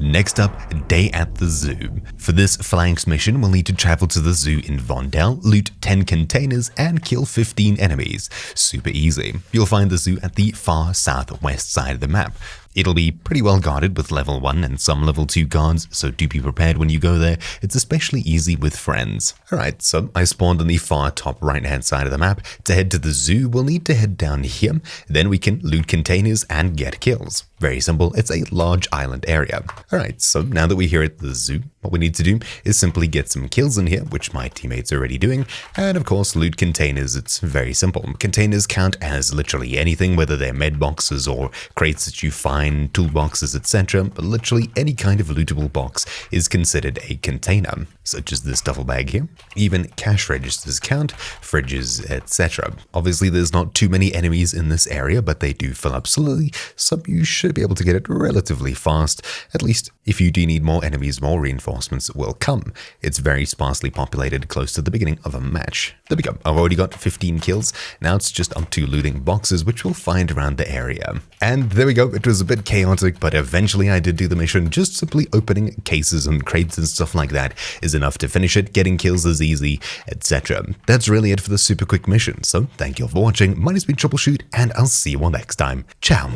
Next up, day at the zoo. For this Phalanx mission, we'll need to travel to the zoo in Vondel, loot 10 containers, and kill 15 enemies. Super easy. You'll find the zoo at the far southwest side of the map. It'll be pretty well guarded with level 1 and some level 2 guards, so do be prepared when you go there. It's especially easy with friends. Alright, so I spawned on the far top right hand side of the map. To head to the zoo, we'll need to head down here, then we can loot containers and get kills. Very simple, it's a large island area. Alright, so now that we're here at the zoo, what we need to do is simply get some kills in here, which my teammates are already doing, and of course loot containers. It's very simple. Containers count as literally anything, whether they're med boxes or crates that you find, toolboxes, etc. But literally any kind of lootable box is considered a container, such as this duffel bag here. Even cash registers count, fridges, etc. Obviously there's not too many enemies in this area, but they do fill up slowly, so you should be able to get it relatively fast. At least if you do need more enemies, more reinforcements will come. It's very sparsely populated close to the beginning of a match. There we go. I've already got 15 kills. Now it's just up to looting boxes, which we'll find around the area. And there we go. It was a bit chaotic, but eventually I did do the mission. Just simply opening cases and crates and stuff like that is enough to finish it. Getting kills is easy, etc. That's really it for the super quick mission. So thank you all for watching. My name's been Troubleshoot, and I'll see you all next time. Ciao.